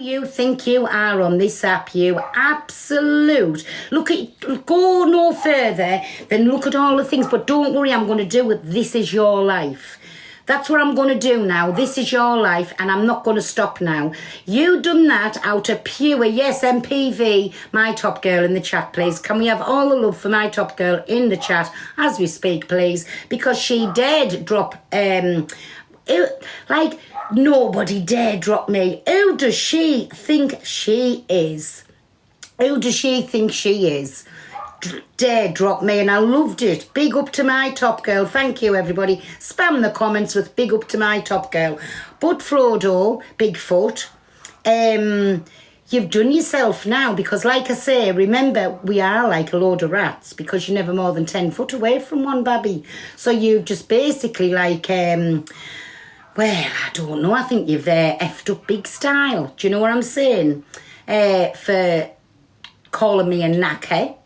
you think you are on this app, you absolute. Go no further than look at all the things, but don't worry, I'm going to do it. This is your life. That's what I'm going to do now. This is your life, and I'm not going to stop now. You done that out of pure, yes, MPV, my top girl in the chat, please. Can we have all the love for my top girl in the chat as we speak, please? Because she dared drop, like, nobody dare drop me. Who does she think she is? Who does she think she is? Dare drop me, and I loved it. Big up to my top girl. Thank you, everybody. Spam the comments with big up to my top girl. But Frodo, Bigfoot, you've done yourself now, because like I say, remember, we are like a load of rats, because you're never more than 10 foot away from one babby. So you've just basically like, well, I don't know, I think you've effed up big style. Do you know what I'm saying? For calling me a knacker.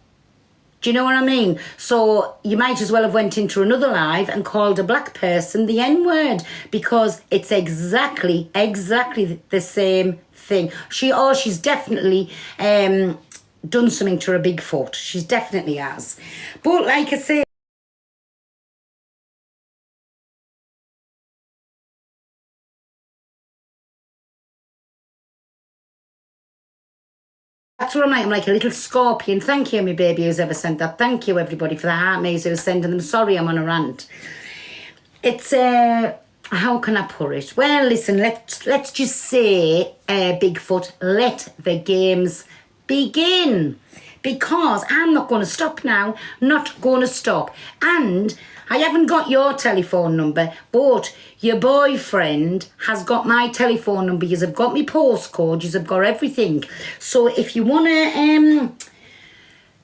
Do you know what I mean? So you might as well have went into another live and called a black person the N-word, because it's exactly the same thing. She's definitely done something to a Bigfoot. She definitely has. But like I say, that's what I'm like. I'm like a little scorpion. Thank you, my baby, who's ever sent that. Thank you, everybody, for the heart maze who's sending them. Sorry, I'm on a rant. It's, how can I put it? Well, listen, let's just say, Bigfoot, let the games begin. Because I'm not going to stop now. Not going to stop. And I haven't got your telephone number, but your boyfriend has got my telephone number. You have got my postcode. You have got everything. So if you want to,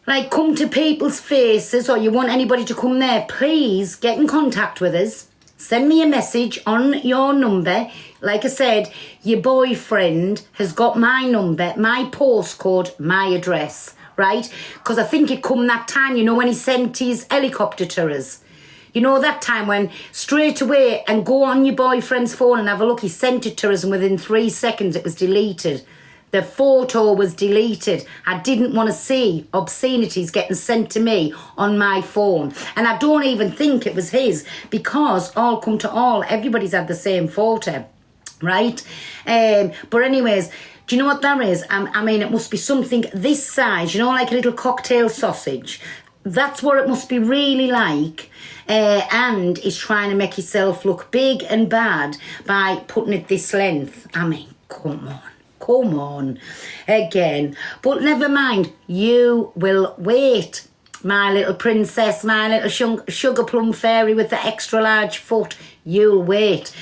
like, come to people's faces, or you want anybody to come there, please get in contact with us. Send me a message on your number. Like I said, your boyfriend has got my number, my postcode, my address, right? Because I think it come that time, you know, when he sent his helicopter to us. You know, that time when straight away, and go on your boyfriend's phone and have a look, he sent it to us, and within 3 seconds it was deleted. The photo was deleted. I didn't want to see obscenities getting sent to me on my phone. And I don't even think it was his, because all come to all, everybody's had the same photo, right? But anyways, do you know what that is? I mean, it must be something this size, you know, like a little cocktail sausage. That's what it must be really like. And is trying to make himself look big and bad by putting it this length. I mean, come on, again. But never mind, you will wait. My little princess, my little sugar plum fairy with the extra large foot, you'll wait.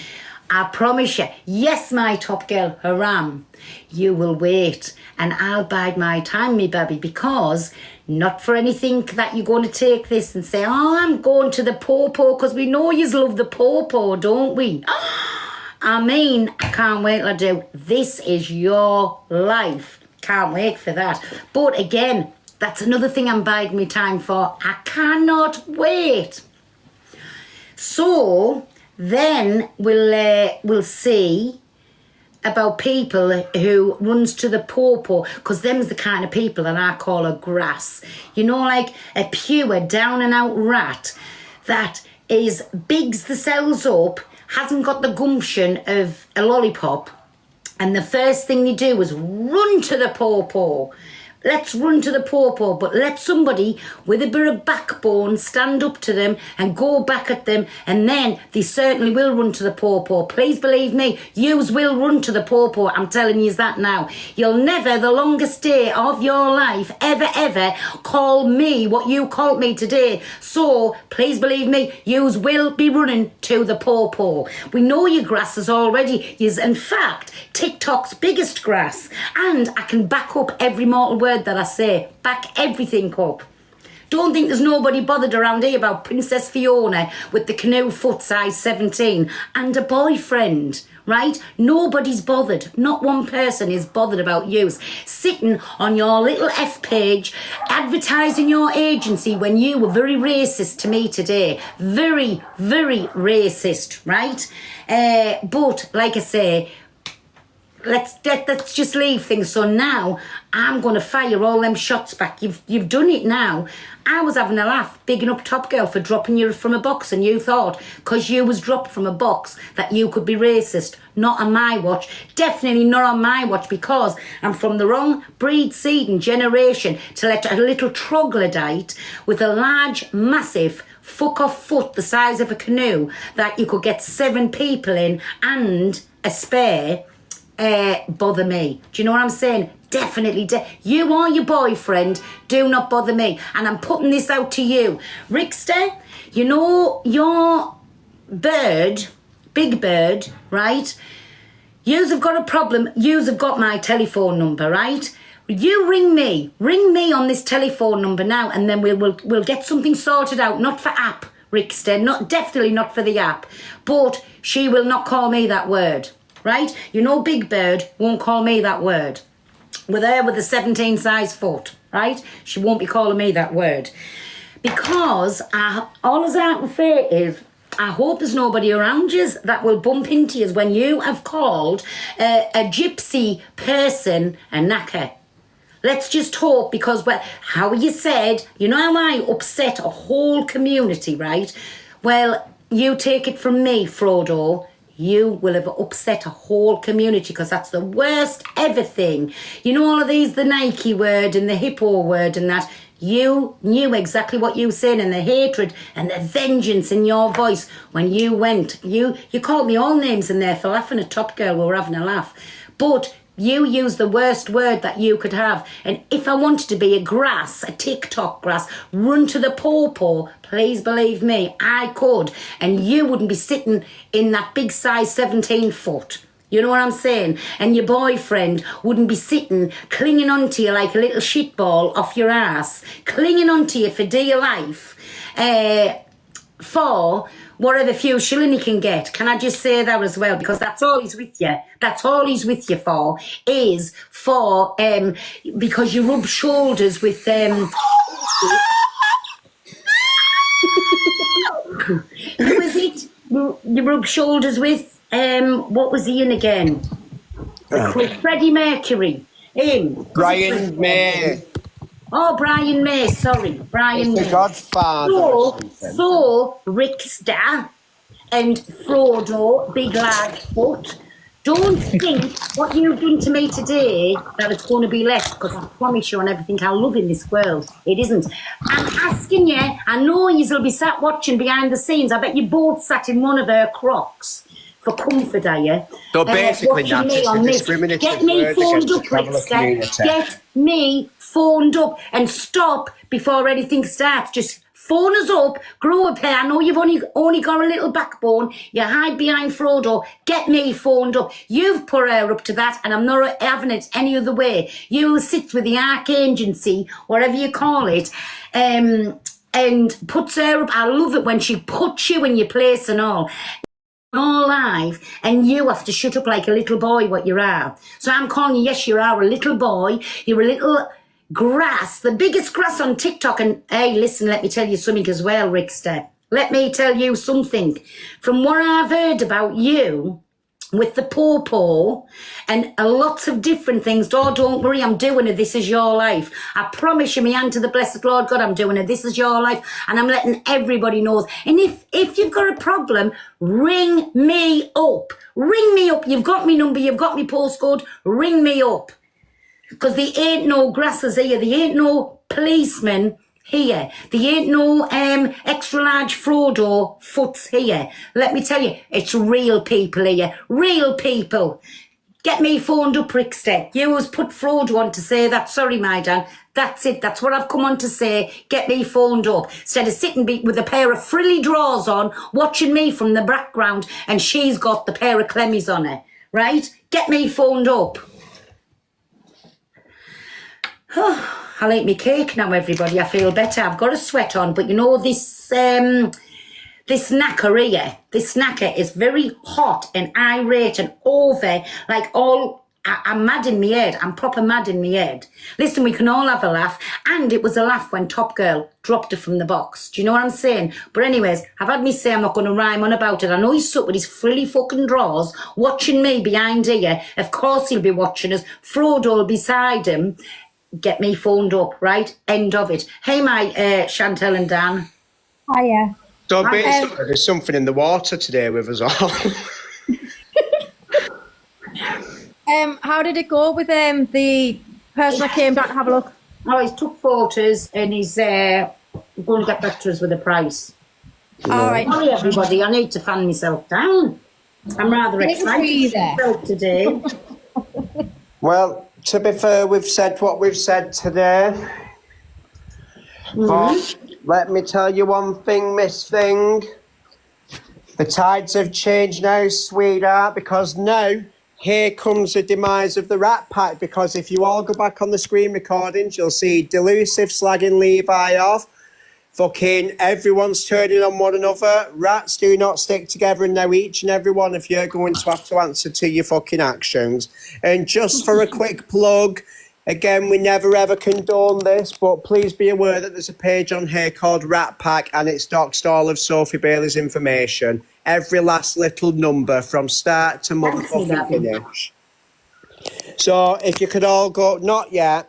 I promise you, yes, my top girl, Haram, you will wait. And I'll bide my time, me baby, because not for anything that you're going to take this and say, oh, I'm going to the po-po, because we know you love the po-po, don't we? I mean, I can't wait, I do. This is your life. Can't wait for that. But again, that's another thing I'm biding my time for. I cannot wait. So then we'll see about people who runs to the po-po, because them's the kind of people that I call a grass. You know, like a pure down and out rat that is bigs themselves up, hasn't got the gumption of a lollipop, and the first thing they do is run to the po-po. Let's run to the po-po, but let somebody with a bit of backbone stand up to them and go back at them, and then they certainly will run to the po-po. Please believe me, yous will run to the po-po. I'm telling you that now. You'll never, the longest day of your life, ever call me what you called me today. So, please believe me, yous will be running to the po-po. We know your grasses already. Yous, in fact, TikTok's biggest grass. And I can back up every mortal word that I say. Back everything up. Don't think there's nobody bothered around here about Princess Fiona with the canoe foot size 17 and a boyfriend, right? Nobody's bothered. Not one person is bothered about you sitting on your little F page advertising your agency when you were very racist to me today. Very, very racist, right? But like I say, let's just leave things. So now I'm going to fire all them shots back. You've done it now. I was having a laugh, bigging up Top Girl for dropping you from a box, and you thought because you was dropped from a box that you could be racist. Not on my watch. Definitely not on my watch, because I'm from the wrong breed, seed and generation to let a little troglodyte with a large, massive fuck-off foot the size of a canoe that you could get 7 people in and a spare bother me. Do you know what I'm saying? Definitely. You are your boyfriend. Do not bother me. And I'm putting this out to you. Ricksta, you know your bird, Big Bird, right? Yous have got a problem. Yous have got my telephone number, right? You ring me on this telephone number now, and then we'll get something sorted out. Not for app, Ricksta, definitely not for the app. But she will not call me that word, right? You know Big Bird won't call me that word. We're there with a 17 size foot, right? She won't be calling me that word. Because all I can say is, I hope there's nobody around you that will bump into you when you have called a gypsy person a knacker. Let's just hope, because, well, how you said, you know how I upset a whole community, right? Well, you take it from me, Frodo. You will have upset a whole community, because that's the worst ever thing. You know all of these, the Nike word and the hippo word and that. You knew exactly what you were saying, and the hatred and the vengeance in your voice when you went. You called me all names in there for laughing at Top Girl. We were having a laugh. But you used the worst word that you could have. And if I wanted to be a TikTok grass, run to the pawpaw, please believe me, I could. And you wouldn't be sitting in that big size 17 foot. You know what I'm saying? And your boyfriend wouldn't be sitting, clinging onto you like a little shitball off your ass, clinging onto you for dear life, for whatever few shilling he can get. Can I just say that as well? Because that's all he's with you. That's all he's with you for, is for, because you rub shoulders with, who is it? You rub shoulders with, what was he in again? Freddie Mercury. Him. Brian May. Oh, Brian May, sorry. Brian May. The Godfather. So, Ricksta and Frodo, Big Large Foot, don't think what you've done to me today that it's going to be less, because I promise you on everything I love in this world, it isn't. I'm asking you, I know you'll be sat watching behind the scenes. I bet you both sat in one of her Crocs for comfort, are you? So basically, that's a discriminative Get me word phoned against up, the traveller Ricksta. community. Get me phoned up, and stop before anything starts. Just phone us up, grow a pair. I know you've only got a little backbone. You hide behind Frodo. Get me phoned up. You've put her up to that, and I'm not having it any other way. You'll sit with the Archagency, whatever you call it, and puts her up. I love it when she puts you in your place and all live, and you have to shut up like a little boy, what you are. So I'm calling you, yes, you are a little boy. You're a little grass, the biggest grass on TikTok. And hey, listen, let me tell you something as well, Ricksta. Let me tell you something. From what I've heard about you with the pawpaw and lots of different things, don't worry, I'm doing it. This is your life. I promise you, me hand to the blessed Lord God, I'm doing it. This is your life, and I'm letting everybody know. And if you've got a problem, ring me up. Ring me up. You've got me number, you've got me postcode. Ring me up. Because there ain't no grasses here. There ain't no policemen here. There ain't no extra large Frodo foots here. Let me tell you, it's real people here. Real people. Get me phoned up, Ricksta. You always put Frodo on to say that. Sorry, my Dan. That's it. That's what I've come on to say. Get me phoned up. Instead of sitting with a pair of frilly drawers on, watching me from the background, and she's got the pair of clemmies on her. Right? Get me phoned up. I'll eat me cake now, everybody. I feel better. I've got a sweat on, but you know this knacker here. This knacker is very hot and irate and over, like all I'm mad in my head. I'm proper mad in my head. Listen, we can all have a laugh. And it was a laugh when Top Girl dropped her from the box. Do you know what I'm saying? But anyways, I've had me say I'm not going to rhyme on about it. I know he's stuck with his frilly fucking drawers, watching me behind here. Of course he'll be watching us. Frodo beside him. Get me phoned up, right? End of it. Hey, my Chantel and Dan. Hiya. So basically, there's something in the water today with us all. How did it go with the person that came back to have a look? Oh, he's took photos and he's going to get back to us with a price. All right. Sorry, everybody. I need to fan myself down. I'm rather excited today. Well, to be fair, we've said what we've said today. But let me tell you one thing, Miss Thing. The tides have changed now, sweetheart, because now here comes the demise of the Rat Pack. Because if you all go back on the screen recordings, you'll see Delusive slagging Levi off. Fucking everyone's turning on one another. Rats do not stick together, and now each and every one of you are going to have to answer to your fucking actions. And just for a quick plug, again, we never ever condone this, but please be aware that there's a page on here called Rat Pack, and it's doxed all of Sophie Bailey's information. Every last little number from start to motherfucking finish. So if you could all go, not yet,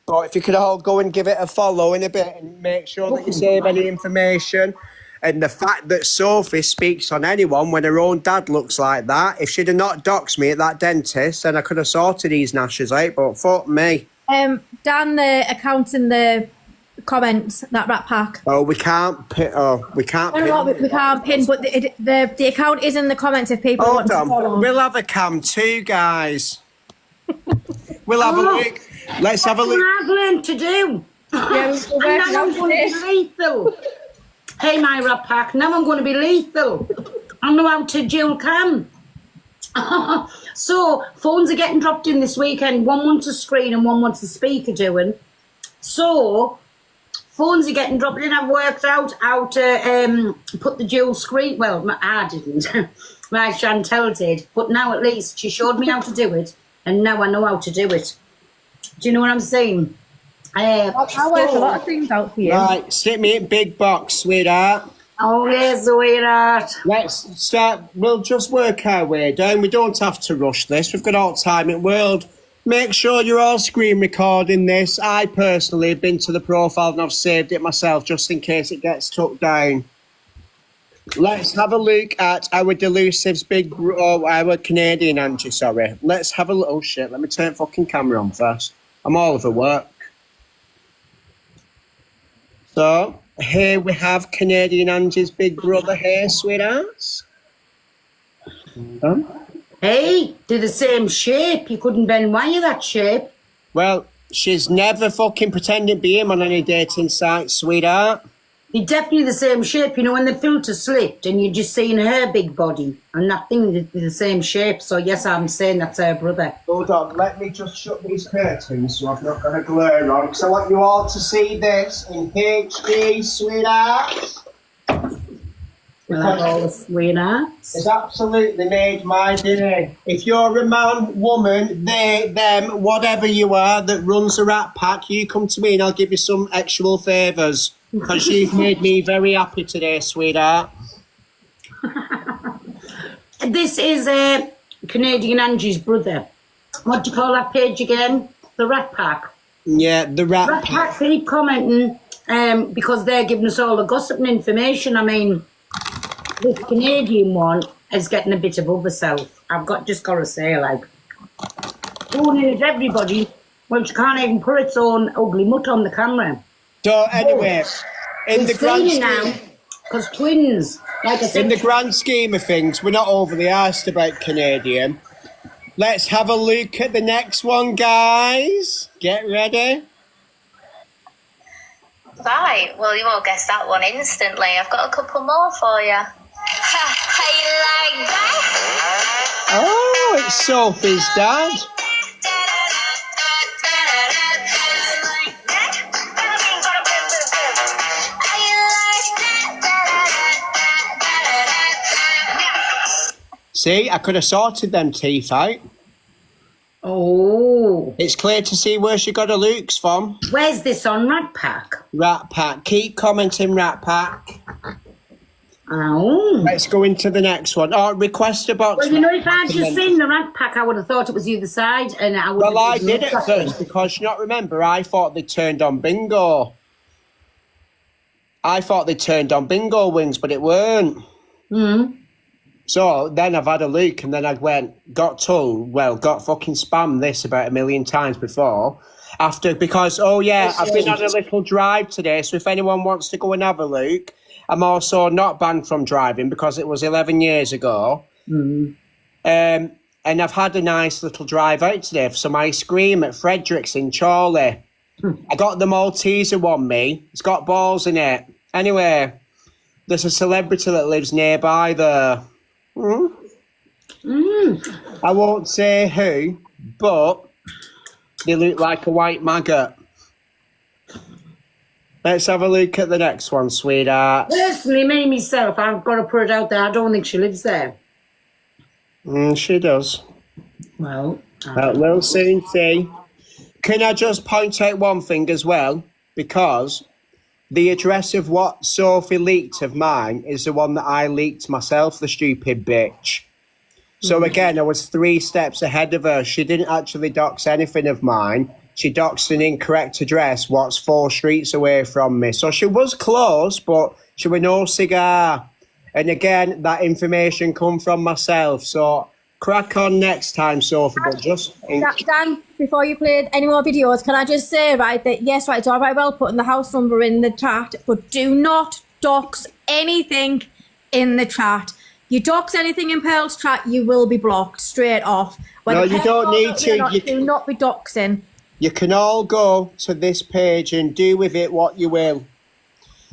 but if you could all go and give it a follow in a bit and make sure that you save any information. And the fact that Sophie speaks on anyone when her own dad looks like that, if she'd have not doxed me at that dentist, then I could have sorted these gnashes out, but fuck me. Dan, the account in the comments, that Rat Pack. Oh, we can't pin. We can't pin, but the account is in the comments if people want to follow. We'll have a cam too, guys. We'll have a look. Let's have a look. I've learned to do. Yeah, And now I'm going to be lethal. Hey, my Rat Pack, now I'm going to be lethal. I know how to dual cam. So, phones are getting dropped in this weekend. One wants a screen and one wants a speaker doing. So, phones are getting dropped in. I've worked out how to put the dual screen. Well, I didn't. My Chantel did. But now at least she showed me how to do it. And now I know how to do it. Do you know what I'm saying? I work a lot of things out for you. Right, stick me in big box, sweetheart. Oh, yes, sweetheart. Let's start. We'll just work our way down. We don't have to rush this. We've got all time in the world. Make sure you're all screen recording this. I personally have been to the profile and I've saved it myself just in case it gets took down. Let's have a look at our Delusive's our Canadian Angie, sorry. Let's have a look. Oh, shit. Let me turn fucking camera on first. I'm all over work. So, here we have Canadian Angie's big brother here, sweethearts. Hey, they're the same shape. You couldn't bend wire that shape. Well, she's never fucking pretending to be him on any dating site, sweetheart. They're definitely the same shape. You know, when the filter slipped and you're just seeing her big body and that thing, they're the same shape. So, yes, I'm saying that's her brother. Hold on, let me just shut these curtains so I've not got a glare on, because I want you all to see this in HD, sweetheart. Well, I've always sweethearts. It's absolutely made my day. If you're a man, woman, they, them, whatever you are that runs a Rat Pack, you come to me and I'll give you some actual favours. Because you've made me very happy today, sweetheart. This is Canadian Angie's brother. What do you call that page again? The Rat Pack. Yeah, the Rat Pack. Keep commenting because they're giving us all the gossip and information. I mean, this Canadian one is getting a bit above herself. I've just got to say, like, owning it everybody, well, she can't even put its own ugly mutt on the camera. So anyway, in the grand scheme, because twins, like I said, in the grand scheme of things, we're not overly asked about Canadian. Let's have a look at the next one, guys. Get ready. Right, well, you won't guess that one instantly. I've got a couple more for you. How you like that? Oh, it's Sophie's dad. See, I could have sorted them teeth out. Oh. It's clear to see where she got her looks from. Where's this on Rat Pack? Rat Pack. Keep commenting, Rat Pack. Oh. Let's go into the next one. Oh, request a box. Well, you know, if I'd just seen the Rat Pack, I would have thought it was the other side, and I would. Well, I did at first because you not remember. I thought they turned on bingo. I thought they turned on bingo wings, but it weren't. So then I've had a look, and then I got fucking spammed this about 1 million times before. I've been on a little drive today, so if anyone wants to go and have a look, I'm also not banned from driving because it was 11 years ago. And I've had a nice little drive out today for some ice cream at Frederick's in Chorley. I got the Malteser one, me. It's got balls in it. Anyway, there's a celebrity that lives nearby there. I won't say who, but they look like a white maggot. Let's have a look at the next one, sweetheart. Personally, me myself, I've got to put it out there. I don't think she lives there. She does. Well, We'll soon see. Can I just point out one thing as well? Because the address of what Sophie leaked of mine is the one that I leaked myself, the stupid bitch. So again, I was 3 steps ahead of her. She didn't actually dox anything of mine. She doxed an incorrect address, what's 4 streets away from me. So she was close, but she was no cigar. And again, that information come from myself. So crack on next time, Sophie, but just think. Dan, before you played any more videos, can I just say, right, that yes, right, it's all right well putting the house number in the chat, but do not dox anything in the chat. You dox anything in Pearl's chat, you will be blocked straight off. No, you don't need to. Do not be doxing. You can all go to this page and do with it what you will.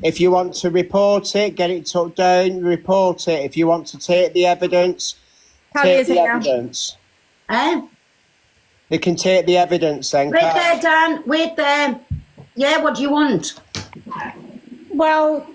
If you want to report it, get it took down, report it. If you want to take the evidence, take the evidence. They can take the evidence then. Wait there, Dan. Wait there. Yeah, what do you want? Well,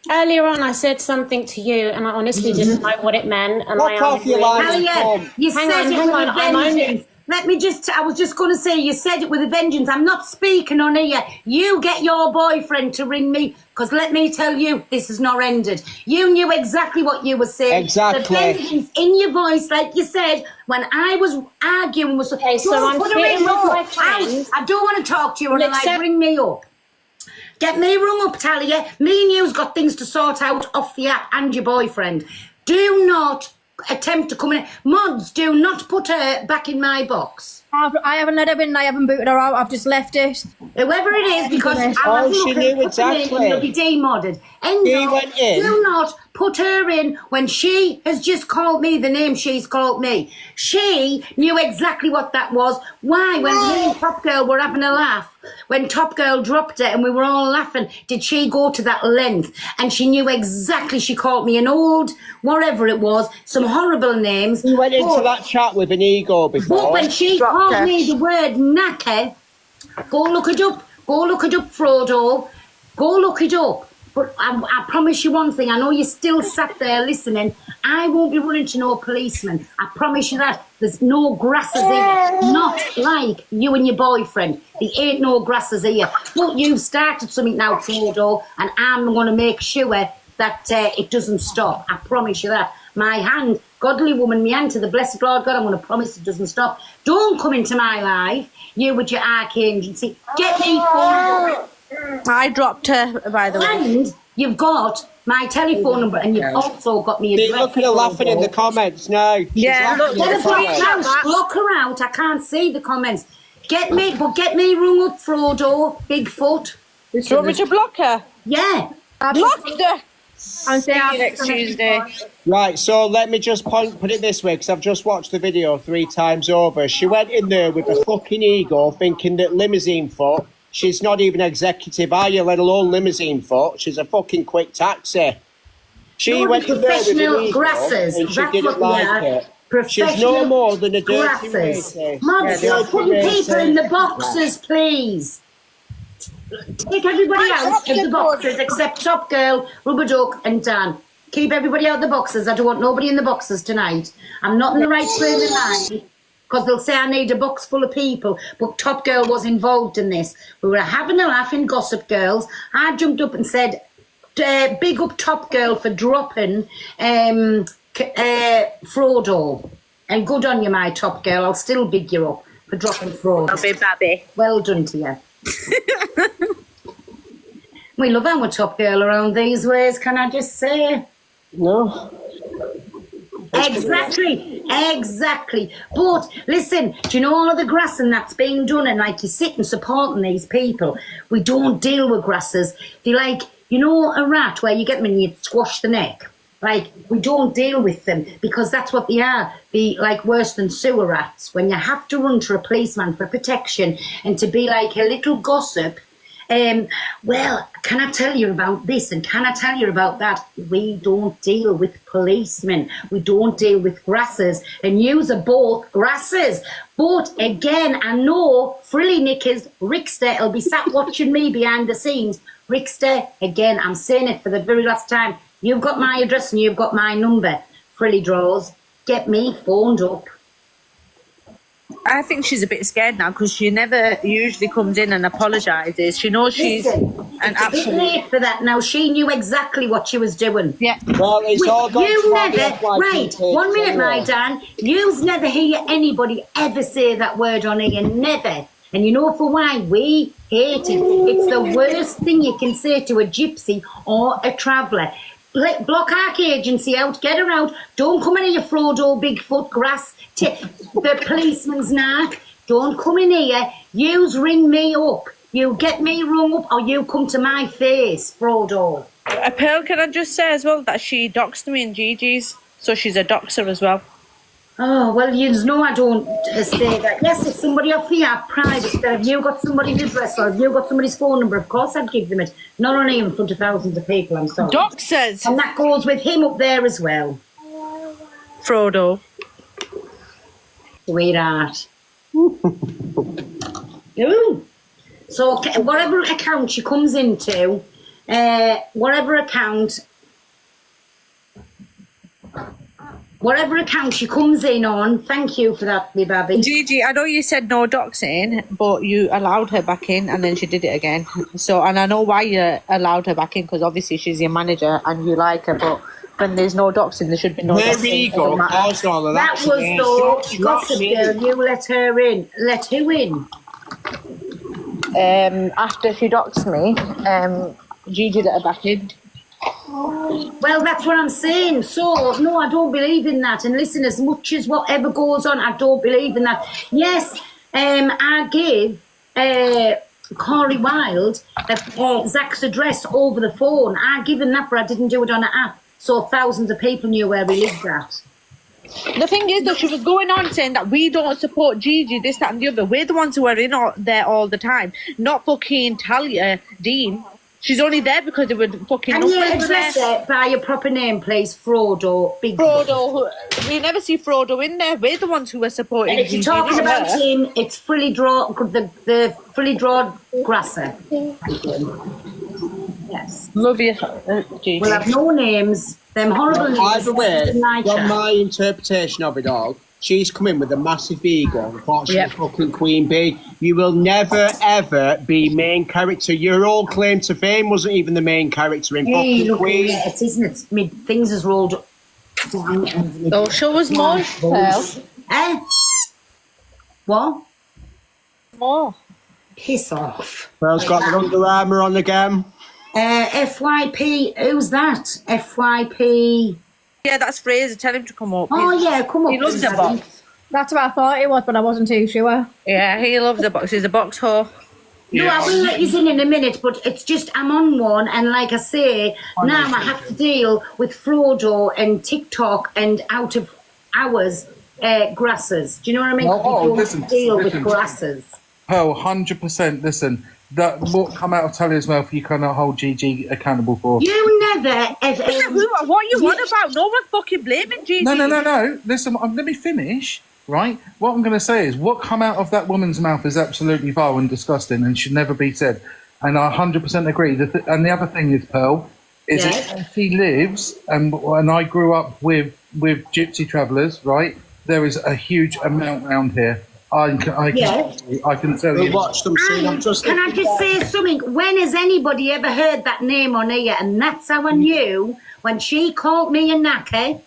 earlier on I said something to you and I honestly didn't know what it meant. And Fuck off your line. Talia, you Hang said on, it hang with on, a I'm only- vengeance. I was just going to say, you said it with a vengeance. I'm not speaking on here. You get your boyfriend to ring me, because let me tell you, this has not ended. You knew exactly what you were saying. Exactly. The vengeance in your voice, like you said, when I was arguing, was Okay, so don't I'm put her in sitting with up. my friends. I don't want to talk to you, and Let's like, ring me up. Get me rung up, Talia. Me and you's got things to sort out off the app and your boyfriend. Do not attempt to come in. Mods, do not put her back in my box. I haven't let her in, I haven't booted her out, I've just left it. Whoever it is, because she knew exactly. It'll be demodded. She went in. Do not put her in when she has just called me the name she's called me. She knew exactly what that was. Why, when me and Top Girl were having a laugh, when Top Girl dropped it and we were all laughing, did she go to that length? And she knew exactly, she called me an old, whatever it was, some horrible names. You went into that chat with an ego before. But when she called me the word knacker, go look it up. Go look it up, Frodo. Go look it up. But I promise you one thing. I know you're still sat there listening. I won't be running to no policeman. I promise you that. There's no grasses here. Not like you and your boyfriend. There ain't no grasses here. But you've started something now, Frodo, and I'm going to make sure that it doesn't stop. I promise you that. My hand, godly woman, my hand to the blessed Lord God, I'm going to promise it doesn't stop. Don't come into my life, you with your archangel. See, get me phone. I dropped her, by the way. And you've got my telephone number, and you've also got me address. Look at her laughing in the comments now. Yeah, She's laughing in the comments. Block her out. I can't see the comments. Get me rung up, Frodo, Bigfoot. Do you want me to block her? Yeah. Blocked her. I'm saying See you next Tuesday. Right, so let me just put it this way, because I've just watched the video 3 times over. She went in there with a fucking ego, thinking that limousine foot, she's not even executive hire, let alone limousine foot. She's a fucking quick taxi. She went in there with an ego, grasses. and she That's didn't what we like are. it. She's Professional no more than a dirty grasses. racist. Mods, Yeah, stop putting people in the boxes, please. Take everybody out of the boxes except Top Girl, Rubber Duck and Dan. Keep everybody out of the boxes. I don't want nobody in the boxes tonight. I'm not in the right frame of mind. because they'll say I need a box full of people, but Top Girl was involved in this. We were having a laugh in Gossip Girls. I jumped up and said, big up Top Girl for dropping Frodo. And good on you, my Top Girl. I'll still big you up for dropping Frodo. I'll be babby. Well done to you. We love our Top Girl around these ways, can I just say? No. Exactly. But listen, do you know all of the grassing that's being done, and like you sit and supporting these people? We don't deal with grasses. They're like, you know, a rat where you get them and you squash the neck. Like, we don't deal with them because that's what they are. They like worse than sewer rats. When you have to run to a policeman for protection and to be like a little gossip. Well, can I tell you about this and can I tell you about that? We don't deal with policemen. We don't deal with grassers. And yous are both grassers. But again, I know Frilly Knickers, Ricksta will be sat watching me behind the scenes. Ricksta, again, I'm saying it for the very last time. You've got my address and you've got my number. Frilly Draws, get me phoned up. I think she's a bit scared now because she never usually comes in and apologises. She knows she's Listen, an it's a bit late for that now. She knew exactly what she was doing. Yeah. Well, it's all gone You to never, the FYP right, page 1 minute, my anyway. Dan. You've never hear anybody ever say that word on here, never. And you know for why? We hate it. It's the worst thing you can say to a gypsy or a traveller. Block our agency out, get her out. Don't come in here, Frodo, Bigfoot, grass, the policeman's knack. Don't come in here. Yous ring me up. You get me rung up or you come to my face, Frodo. Pearl, can I just say as well that she doxed me in Gigi's, so she's a doxer as well. Oh, well, you know I don't say that. Yes, if somebody off the app, private, said, have you got somebody's address or have you got somebody's phone number, of course I'd give them it. Not only in front of thousands of people, I'm sorry. Doxers! And that goes with him up there as well. Frodo. Sweetheart. Ooh. So whatever account she comes into, whatever account she comes in on, thank you for that, me baby. Gigi, I know you said no doxing, but you allowed her back in and then she did it again. So, and I know why you allowed her back in, because obviously she's your manager and you like her, but when there's no doxing, there should be no Her doxing. ego caused all of that. That was the Gossip Girl. You let her in. Let who in? After she doxed me, Gigi let her back in. Well, that's what I'm saying. So, no, I don't believe in that. And listen, as much as whatever goes on, I don't believe in that. Yes, I gave Corey Wilde Zach's address over the phone. I given that, but I didn't do it on an app. So thousands of people knew where he lived at. The thing is, though, she was going on saying that we don't support Gigi, this, that, and the other. We're the ones who are in there all the time, not fucking Talia Dean. She's only there because they were fucking. And you address it by your proper name, please, Frodo. Big Frodo. We never see Frodo in there. We're the ones who are supporting. And if you're Gigi, talking not about her. him, it's fully drawn, the fully drawn grasser. Yes. Love you, Gigi. We'll have no names. Them horrible names. Either way, Tonight, from my interpretation of it all, she's come in with a massive ego and thought she's Yep. fucking Queen Bee. You will never, ever be main character. Your old claim to fame wasn't even the main character in Hey, fucking look Queen. at it, isn't it? My things has rolled up. Oh, show us more, Pearl. Eh? What? More. Piss off. Pearl's got the Under Armour on again. FYP, who's that? FYP. Yeah, that's Fraser. Tell him to come up. Oh, yeah, come up. He loves the everybody. box. That's what I thought it was, but I wasn't too sure. Yeah, he loves the box. He's a box whore. No, I will let you in a minute, but it's just I'm on one, and like I say, now I have to deal with Frodo and TikTok and out of hours grasses. Do you know what I mean? Oh, We don't listen, deal with listen. grasses. Pearl, 100%. Listen, that what come out of Talia's mouth, you cannot hold Gigi accountable for. You never ever. What are you on about? No one fucking blaming Gigi. No. Listen, let me finish. Right. What I'm going to say is, what come out of that woman's mouth is absolutely vile and disgusting, and should never be said. And I 100% agree. And the other thing is, Pearl, is Yes. if she lives, and I grew up with gypsy travellers, right? there is a huge amount around here. I can tell We'll you. watch them soon. I'm just Can I just say something? When has anybody ever heard that name on here? And that's how I knew when she called me a knacker.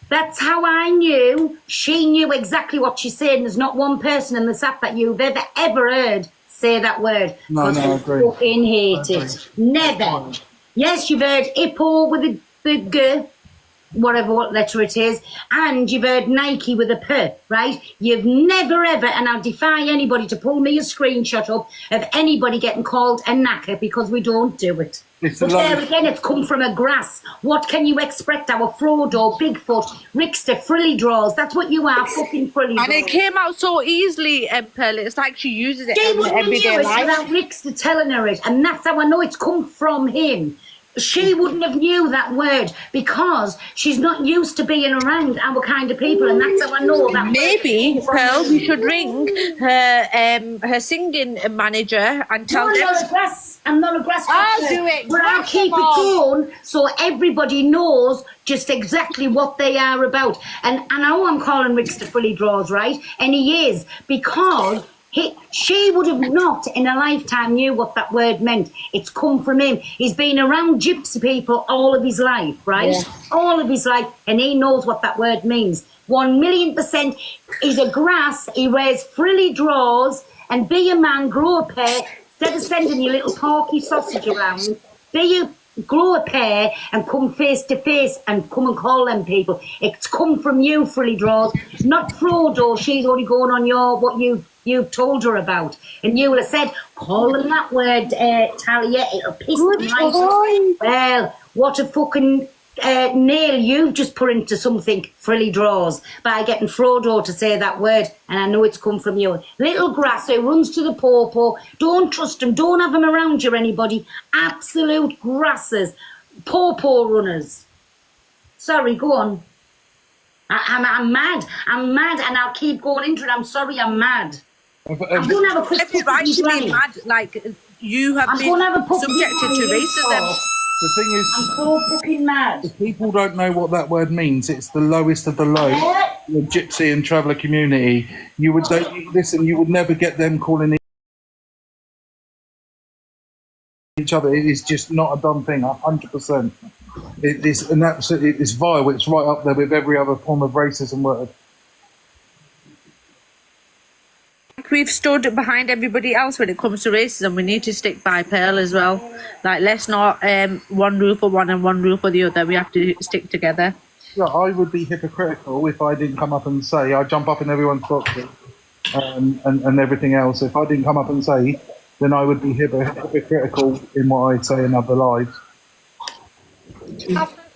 That's how I knew she knew exactly what she said. And there's not one person in this app that you've ever heard say that word. No, Because I I agree. fucking hate it. Never. Yes, you've heard hippo with a big G, whatever what letter it is, and you've heard Nike with a P, right? You've never ever, and I'll defy anybody to pull me a screenshot up of anybody getting called a knacker, because we don't do it. It's But a there lovely- again, it's come from a grass. What can you expect? Our Frodo, Bigfoot, Ricksta, frilly draws. That's what you are, fucking frilly And draws. it came out so easily, Pearl. It's like she uses it She in wouldn't have knew everyday it life. without Ricksta telling her it, and that's how I know it's come from him. She wouldn't have knew that word because she's not used to being around our kind of people, and that's how I know that. Maybe, Pearl, we should ring her singing manager and tell I'm them. not a grass. I'm not a grass. I'll cutter, do it. But I'll Grass keep them it all. going so everybody knows just exactly what they are about. And I know I'm calling Ricksta Fully Draws, right? And he is, because she would have not in a lifetime knew what that word meant. It's come from him. He's been around gypsy people all of his life, right? Yeah. All of his life, and he knows what that word means. 1,000,000%. He's a grass. He wears frilly draws, and be a man, grow a pair. Instead of sending your little porky sausage around, grow a pair and come face to face and come and call them people. It's come from you, frilly draws, not Frodo. She's only going on what you've told her about, and you would have said, call them that word, Talia. It'll piss them right off. Well, what a fucking nail you've just put into something, frilly draws, by getting Frodo to say that word, and I know it's come from you. Little grass who runs to the pawpaw. Don't trust him. Don't have him around you, anybody. Absolute grasses. Pawpaw runners. Sorry, go on. I'm mad. I'm mad, and I'll keep going into it. I'm sorry, I'm mad. I'm going to have a quick Every right to be mad, like you have I'm been going to have a puppy subjected to racism. The thing is, I'm so fucking mad. if people don't know what that word means, it's the lowest of the low. The gypsy and traveller community. You would listen. You would never get them calling each other. It is just not a dumb thing. 100%. It is an absolute. It's vile. It's right up there with every other form of racism word. We've stood behind everybody else when it comes to racism. We need to stick by Pearl as well. Like, let's not one rule for one and one rule for the other. We have to stick together. Yeah, I would be hypocritical if I didn't come up and say I jump up in everyone's boxes and everything else. If I didn't come up and say, then I would be hypocritical in what I say in other lives.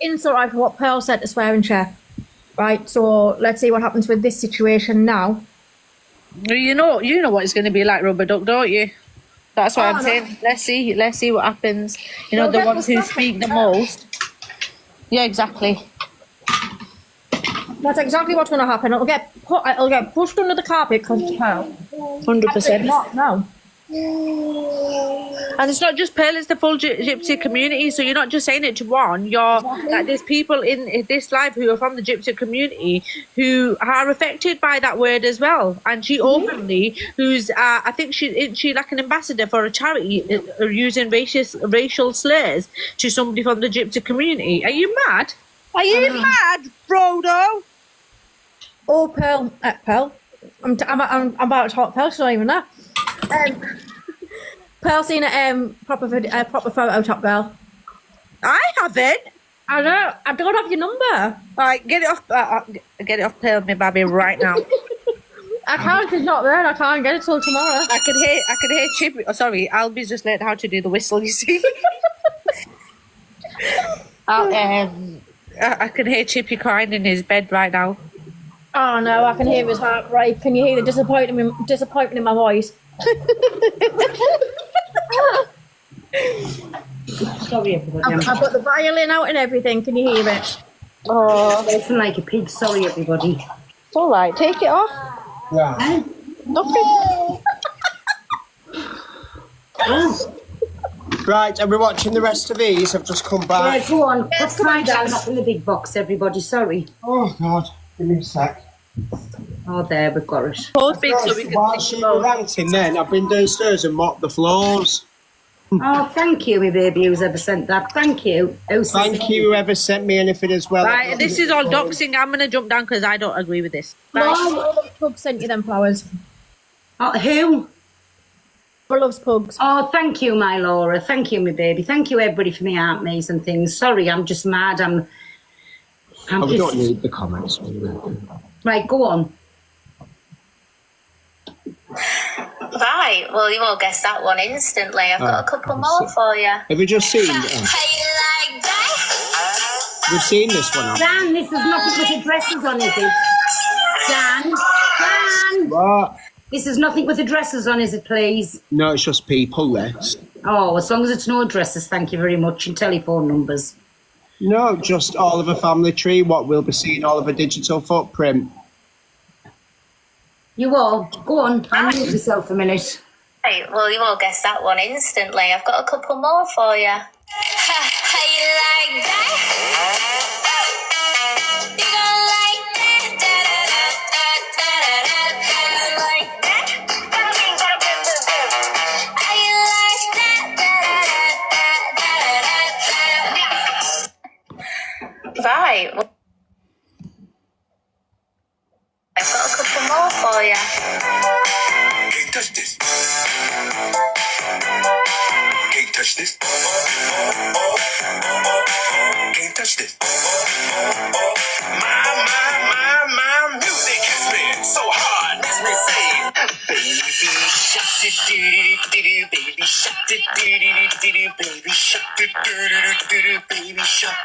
In sort of what Pearl said to swearing chair, right? So let's see what happens with this situation now. You know what it's going to be like, Rubber Duck, don't you? That's what I'm no. saying. Let's see what happens. You know, Well, the that ones was who nothing. speak the most. Yeah, exactly. That's exactly what's going to happen. It'll get pushed under the carpet because it's Pearl. 100%. Not now. And it's not just Pearl, it's the full gypsy community. So you're not just saying it to one. You're like, there's people in this life who are from the gypsy community who are affected by that word as well. And she openly, who's I think she like an ambassador for a charity, using racial slurs to somebody from the gypsy community. Are you mad? Are you mad, Frodo? Oh, Pearl. Pearl. I'm about to talk Pearl. She's not even there. Pearl seen a proper photo top girl. I haven't. I don't have your number. All right, get it off Pearl, me baby, right now. I can't. She's not there. And I can't get it till tomorrow. I could hear Chip. Oh, sorry, Albie's just learned how to do the whistle. You see, I can hear Chippy crying in his bed right now. Oh no, I can hear his heart break. Can you hear the disappointment in my voice? Sorry, everybody. I've got the violin out and everything. Can you hear it? I'm laughing like a pig. Sorry, everybody. It's all right. Take it off. Yeah. Nothing. Right, are we watching the rest of these? I've just come back. Yeah, go on. Let's find out up in the big box, everybody. Sorry. Oh, God. Give me a sec. Oh, there, we've got it. Both bits so we can While think she was about. ranting then, I've been downstairs and mopped the floors. Oh, thank you, my baby, who's ever sent that. Thank you. Thank you, whoever sent me anything as well. Right, this is all doxing. I'm going to jump down because I don't agree with this. Laura Loves Pugs sent you them flowers. Oh, who? Laura Loves Pugs. Oh, thank you, my Laura. Thank you, my baby. Thank you, everybody, for me art maze and things. Sorry, I'm just mad. I'm We just... don't need the comments. Right, go on. Right, well, you all guessed that one instantly. I've got a couple more for you. Have you just seen it? How you like that? We've seen this one. Dan, this is nothing with addresses on, is it? Dan? What? This is nothing with addresses on, is it, please? No, it's just people list. Oh, as long as it's no addresses, thank you very much, and telephone numbers. No, just all of a family tree, what we'll be seeing, all of a digital footprint. You all, go on, unmute yourself a minute. Right, well, you all guessed that one instantly. I've got a couple more for you. How you like that? You gonna like that? Da-da-da-da-da-da-da. How you like that? How you like that? Da-da-da-da-da-da-da. Right. Well, I've got a couple more for you. Can't touch this. Can't touch this. Can't touch this. My music has been so hard, makes me say, baby shark, do-do-do-do-do, baby shark, do-do-do-do-do, baby shark, do-do-do-do-do, baby shark.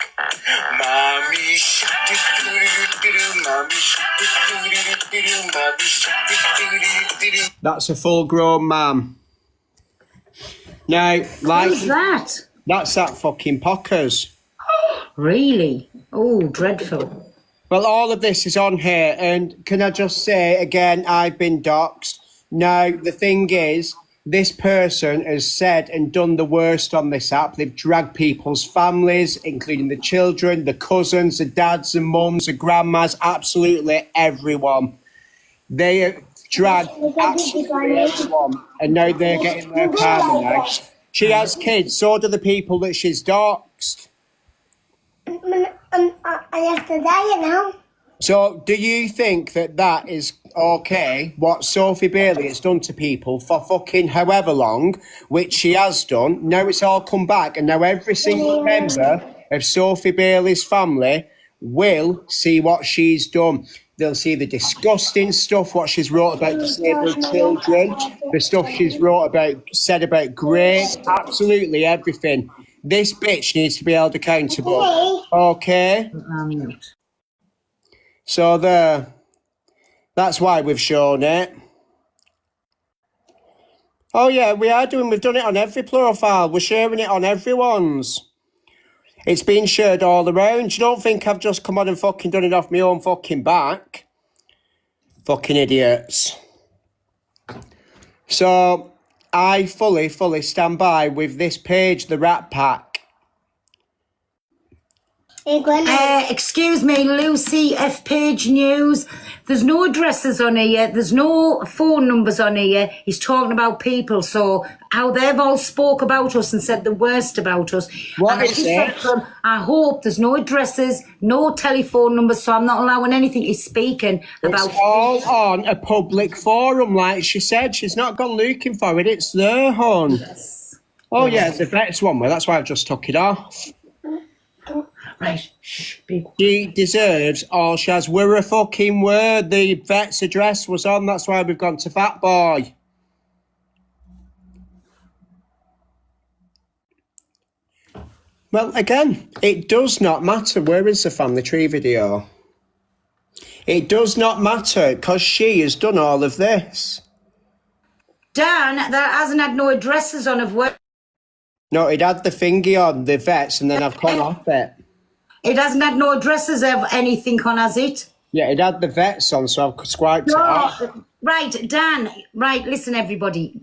Mommy shark, do-do-do-do-do, mommy shark, do-do-do-do-do, mommy shark, do-do-do-do-do. That's a full-grown man. Now, like... Who's that? That's that fucking Pockers. Really? Oh, dreadful. Well, all of this is on here, and can I just say, again, I've been doxxed. Now, the thing is, this person has said and done the worst on this app. They've dragged people's families, including the children, the cousins, the dads, the mums, the grandmas, absolutely everyone. They have dragged absolutely everyone, and now they're getting their karma now. She has kids, so do the people that she's doxed. I have to die now. So, do you think that that is okay, what Sophie Bailey has done to people for fucking however long, which she has done? Now it's all come back, and now every single member of Sophie Bailey's family will see what she's done. They'll see the disgusting stuff, what she's wrote about disabled children, the stuff she's wrote about, said about Grace, absolutely everything. This bitch needs to be held accountable. Okay? So there. That's why we've shown it. Oh yeah, we've done it on every profile. We're sharing it on everyone's. It's been shared all around. You don't think I've just come on and fucking done it off my own fucking back? Fucking idiots. So, I fully stand by with this page, the Rat Pack. Excuse me, Lucy, F Page News. There's no addresses on here. There's no phone numbers on here. He's talking about people. So how they've all spoke about us and said the worst about us. What and is it? I hope there's no addresses, no telephone numbers, so I'm not allowing anything he's speaking about. It's all on a public forum, like she said. She's not gone looking for it. It's there, hon. Yes. Oh yeah, the vet's one way. That's why I've just took it off. Right, shh, be She deserves all she has. We're a fucking word. The vet's address was on. That's why we've gone to Fat Boy. Well, again, it does not matter. Where is the family tree video? It does not matter because she has done all of this. Dan, that hasn't had no addresses on of work. No, it had the thingy on, the vets, and then I've gone off it. It hasn't had no addresses of anything on, has it? Yeah, it had the vets on, so I've swiped it off. Right, Dan. Right, listen, everybody.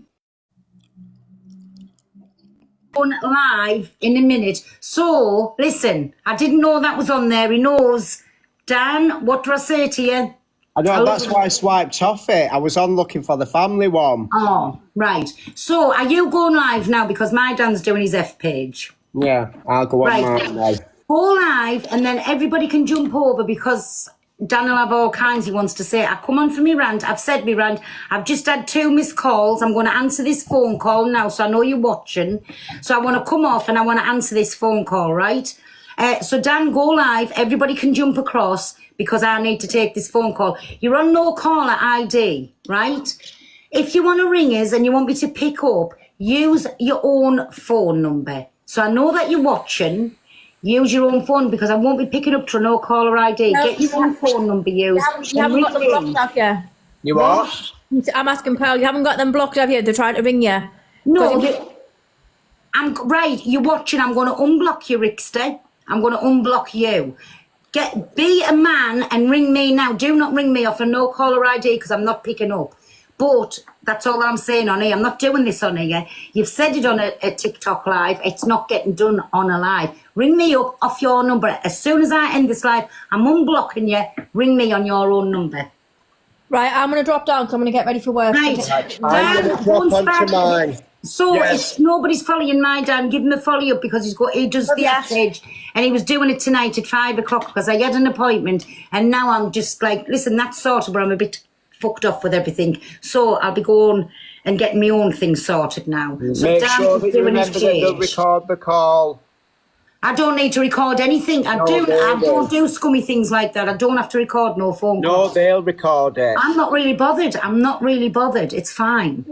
On live in a minute. So, listen, I didn't know that was on there. He knows. Dan, what do I say to you? I know, that's why I swiped off it. I was on looking for the family one. Oh, right. So are you going live now? Because my Dan's doing his F page. Yeah, I'll go on Right. mine now. Go live and then everybody can jump over because Dan will have all kinds he wants to say. I come on for me rant. I've said me rant. I've just had 2 missed calls. I'm going to answer this phone call now, so I know you're watching. So I want to come off and I want to answer this phone call, right? So Dan, go live. Everybody can jump across because I need to take this phone call. You're on no caller ID, right? If you want to ring us and you want me to pick up, use your own phone number. So I know that you're watching. Use your own phone because I won't be picking up to no caller ID. No, Get your own phone number used. You haven't got them blocked, have you? You what? I'm asking Pearl, you haven't got them blocked, have you? They're trying to ring you. No, I'm right. You're watching. I'm going to unblock you, Ricksta. I'm going to unblock you. Be a man and ring me now. Do not ring me off a no caller ID because I'm not picking up. But that's all that I'm saying on here. I'm not doing this on here. You've said it on a TikTok live. It's not getting done on a live. Ring me up off your number. As soon as I end this live, I'm unblocking you. Ring me on your own number. Right, I'm going to drop down because I'm going to get ready for work. Right. I'm going to drop onto mine. So Yes. if nobody's following my Dan, give him a follow up because he does the message and he was doing it tonight at 5 o'clock because I had an appointment and now I'm just like, listen, that's sorted, but I'm a bit fucked off with everything. So I'll be going and getting my own things sorted now. So Make Dan sure is that you doing his remember that they'll page. record the call. I don't need to record anything. I don't do scummy things like that. I don't have to record no phone calls. No, they'll record it. I'm not really bothered. It's fine.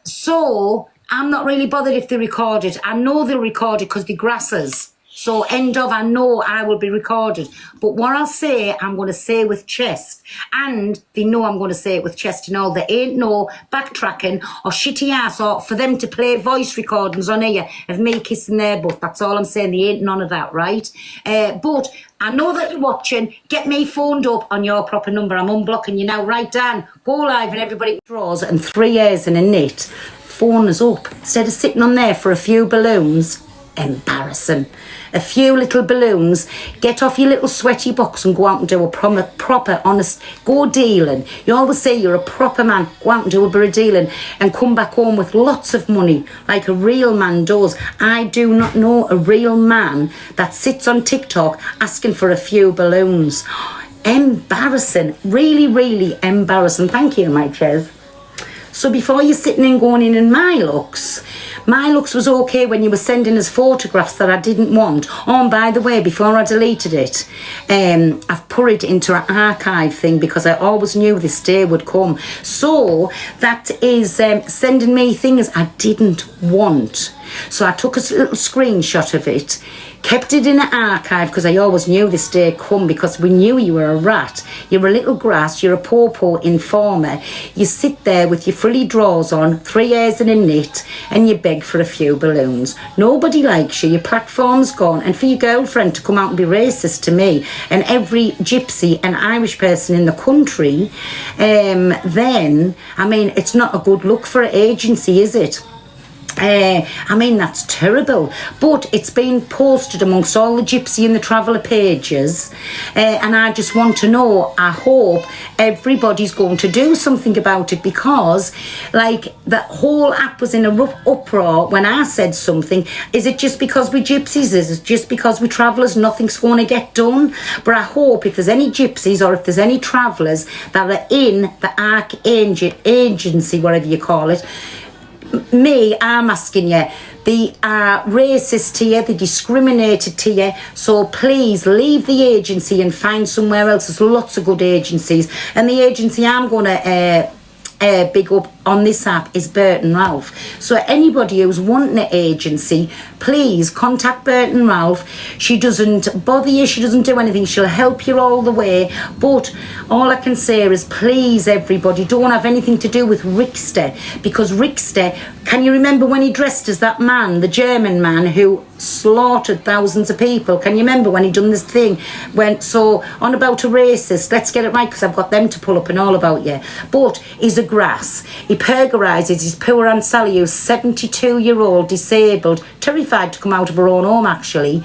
So I'm not really bothered if they record it. I know they'll record it because the grasses. So end of, I know I will be recorded. But what I'll say, I'm going to say with chest. And they know I'm going to say it with chest and all. There ain't no backtracking or shitty ass or for them to play voice recordings on here of me kissing their butt. That's all I'm saying. There ain't none of that, right? But I know that you're watching. Get me phoned up on your proper number. I'm unblocking you now. Right, Dan, go live and everybody draws and 3 years in a knit. Phone us up. Instead of sitting on there for a few balloons. Embarrassing. A few little balloons. Get off your little sweaty box and go out and do a proper honest, go dealing. You always say you're a proper man. Go out and do a bit of dealing and come back home with lots of money like a real man does. I do not know a real man that sits on TikTok asking for a few balloons. Embarrassing. Really, really embarrassing. Thank you, my Ches. So before you're sitting and going in my looks was okay when you were sending us photographs that I didn't want. Oh, and by the way, before I deleted it, I've put it into an archive thing because I always knew this day would come. So that is sending me things I didn't want. So I took a little screenshot of it, kept it in an archive because I always knew this day would come because we knew you were a rat. You're a little grass, you're a poor informer. You sit there with your frilly drawers on, 3 years in a knit, and you beg for a few balloons. Nobody likes you, your platform's gone, and for your girlfriend to come out and be racist to me and every gypsy and Irish person in the country, then, I mean, it's not a good look for an agency, is it? I mean, that's terrible. But it's been posted amongst all the Gypsy and the Traveller pages. And I just want to know, I hope everybody's going to do something about it because, like, the whole app was in a rough uproar when I said something. Is it just because we're Gypsies? Is it just because we're Travellers? Nothing's going to get done? But I hope if there's any Gypsies or if there's any Travellers that are in the ARC agency, whatever you call it, I'm asking you, they are racist to you, they discriminated to you, so please leave the agency and find somewhere else. There's lots of good agencies, and the agency I'm going to big up on this app is Burton Ralph. So anybody who's wanting an agency, please contact Burton Ralph. She doesn't bother you, she doesn't do anything, she'll help you all the way. But all I can say is please everybody, don't have anything to do with Ricksta, because Ricksta, can you remember when he dressed as that man, the German man who slaughtered thousands of people? Can you remember when he done this thing, went so on about a racist? Let's get it right because I've got them to pull up and all about you. But he's a grass. He pergorises his poor Aunt Sally, who's 72-year-old, disabled, terrified to come out of her own home actually.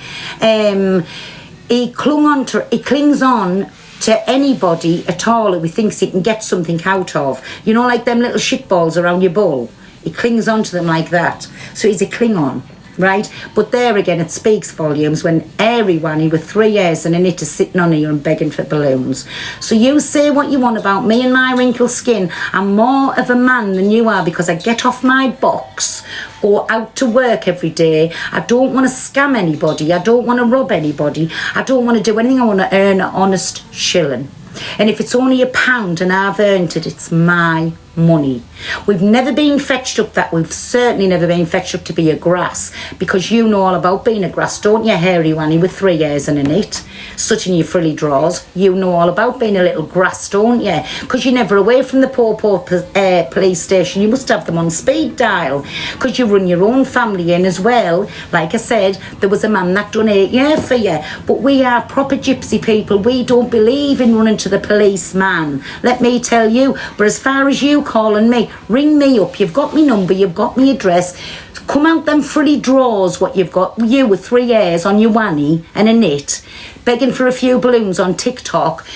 He clings on to anybody at all who he thinks he can get something out of. You know, like them little shit balls around your bull. He clings onto them like that. So he's a Klingon, right? But there again, it speaks volumes when everyone with 3 years and a knit is sitting on you and begging for balloons. So you say what you want about me and my wrinkled skin. I'm more of a man than you are because I get off my box, go out to work every day. I don't want to scam anybody. I don't want to rob anybody. I don't want to do anything. I want to earn an honest shilling. And if it's only £1 and I've earned it, it's my money. We've never been fetched up that. We've certainly never been fetched up to be a grass, because you know all about being a grass, don't you, hairy wanny with 3 years and a knit, such in your frilly drawers. You know all about being a little grass, don't you? Because you're never away from the poor police station. You must have them on speed dial, because you run your own family in as well. Like I said, there was a man that done 8 years for you. But we are proper gypsy people. We don't believe in running to the policeman, let me tell you. But as far as you calling me, ring me up. You've got me number, you've got me address. Come out them frilly drawers, what you've got, you with 3 years on your wanny and a knit, begging for a few balloons on TikTok.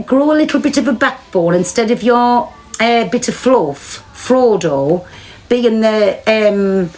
Grow a little bit of a backbone instead of your bit of fluff, Frodo, being the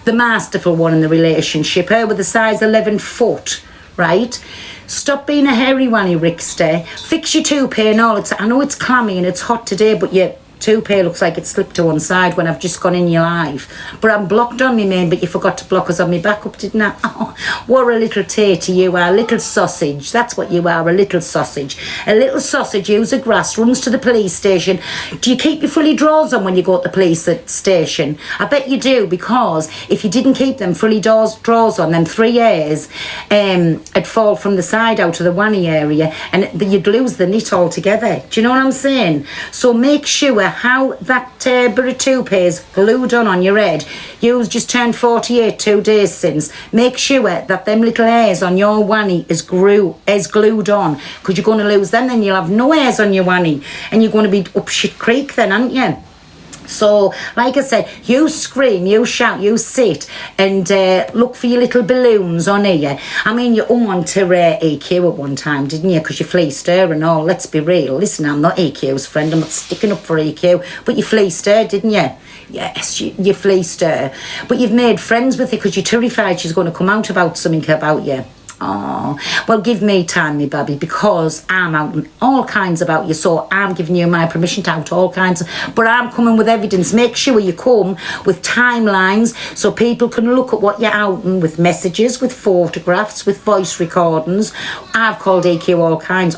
masterful one in the relationship, her with a size 11 foot, right? Stop being a hairy wanny, Ricksta. Fix your toupee and all. I know it's clammy and it's hot today, but your toupee looks like it slipped to one side when I've just gone in your live. But I'm blocked on me, man, but you forgot to block us on me backup, didn't I? Oh, what a little tater you are, a little sausage. That's what you are, a little sausage. A little sausage who's a grass, runs to the police station. Do you keep your fully drawers on when you go to the police station? I bet you do, because if you didn't keep them fully drawers on, them 3 years, it'd fall from the side out of the wanny area and you'd lose the knit altogether. Do you know what I'm saying? So make sure how that bit of toupee is glued on your head. You've just turned 48 2 days since. Make sure that them little hairs on your wanny is glued on, because you're going to lose them, then you'll have no hairs on your wanny and you're going to be up shit creek then, aren't you? So, like I said, you scream, you shout, you sit and look for your little balloons on here. I mean, you owned to EQ at one time, didn't you? Because you fleeced her and all. Let's be real. Listen, I'm not EQ's friend. I'm not sticking up for EQ. But you fleeced her, didn't you? Yes, you fleeced her. But you've made friends with her because you're terrified she's going to come out about something about you. Oh, well, give me time, me baby, because I'm out all kinds about you, so I'm giving you my permission to out all kinds, but I'm coming with evidence. Make sure you come with timelines so people can look at what you're outing, with messages, with photographs, with voice recordings. I've called EQ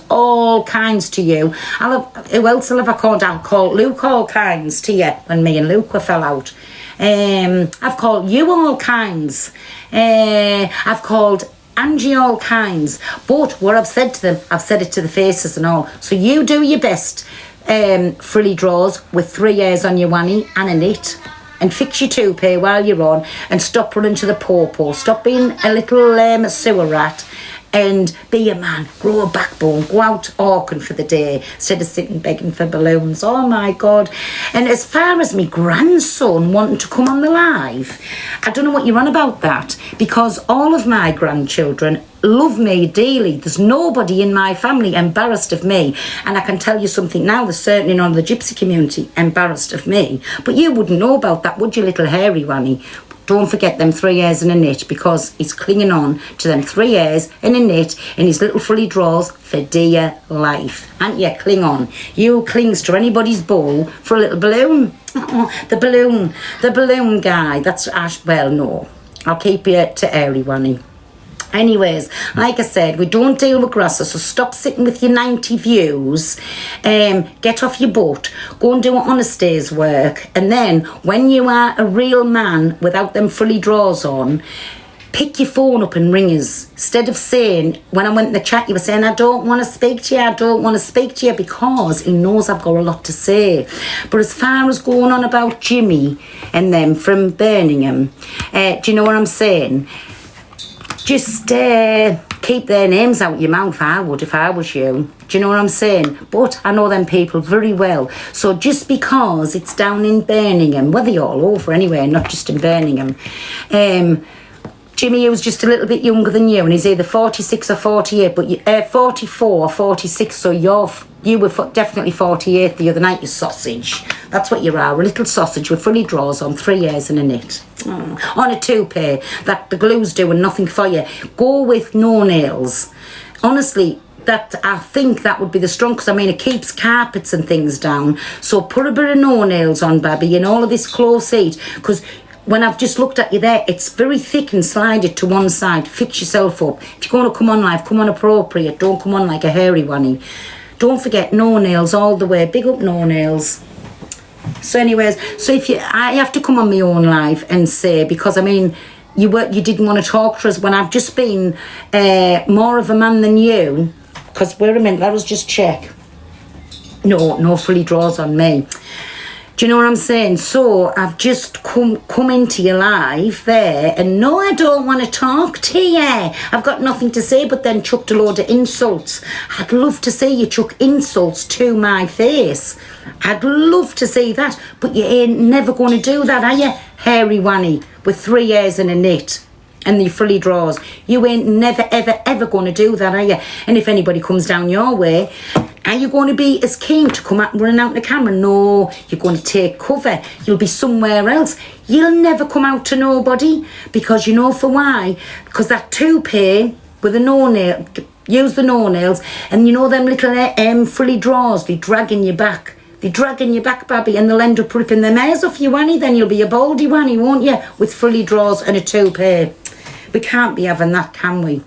all kinds to you. Who else have I called? I'll call Luke all kinds to you when me and Luke were fell out. I've called you all kinds. I've called Angie all kinds, but what I've said to them, I've said it to the faces and all. So you do your best, frilly drawers with 3 years on your wanny and a knit, and fix your toupee while you're on, and stop running to the pawpaw. Stop being a little sewer rat and be a man. Grow a backbone. Go out hawking for the day instead of sitting begging for balloons. Oh my God. And as far as me grandson wanting to come on the live, I don't know what you're on about that, because all of my grandchildren love me dearly. There's nobody in my family embarrassed of me. And I can tell you something now, there's certainly none of the gypsy community embarrassed of me. But you wouldn't know about that, would you, little hairy wanny? Don't forget them 3 years in a knit, because he's clinging on to them 3 years in a knit in his little frilly drawers for dear life. And yeah, cling on. You clings to anybody's ball for a little balloon. The balloon guy. That's Ash. Well, no, I'll keep you to airy wanny. Anyways, like I said, we don't deal with grasses, so stop sitting with your 90 views. Get off your butt, go and do an honest day's work, and then when you are a real man without them frilly drawers on, pick your phone up and ring us. Instead of saying, when I went in the chat, you were saying, I don't want to speak to you, I don't want to speak to you, because he knows I've got a lot to say. But as far as going on about Jimmy and them from Birmingham, do you know what I'm saying? Just keep their names out your mouth, I would, if I was you. Do you know what I'm saying? But I know them people very well. So just because it's down in Birmingham, well, they're all over anyway, not just in Birmingham, Jimmy, who's just a little bit younger than you, and he's either 46 or 48, but 44 or 46, so you were definitely 48 the other night, you sausage. That's what you are, a little sausage with fully draws on, 3 years and a knit. On a toupee, that the glue's doing nothing for you. Go with no nails. Honestly, that I think that would be the strongest. I mean, it keeps carpets and things down. So put a bit of no nails on, baby, and all of this close seat, because when I've just looked at you there, it's very thick and slided to one side. Fix yourself up. If you're going to come on live, come on appropriate. Don't come on like a hairy one. Don't forget no nails all the way. Big up no nails. So anyways, so I have to come on my own live and say, because I mean, you didn't want to talk to us when I've just been more of a man than you. Because wait a minute, let us just check. No fully draws on me. Do you know what I'm saying? So I've just come into your live there, and no, I don't want to talk to you. I've got nothing to say, but then chucked a load of insults. I'd love to see you chuck insults to my face. I'd love to see that, but you ain't never going to do that, are you? Hairy wanny with 3 years and a knit. And the fully draws. You ain't never, ever, ever going to do that, are you? And if anybody comes down your way, are you going to be as keen to come out and running out the camera? No, you're going to take cover. You'll be somewhere else. You'll never come out to nobody, because you know for why? Because that toupee with a no-nail, use the no-nails, and you know them little fully draws, they're dragging you back. They're dragging you back, baby, and they'll end up ripping their hairs off you, wanny. Then you'll be a baldy wanny, won't you? With fully draws and a toupee. We can't be having that, can we?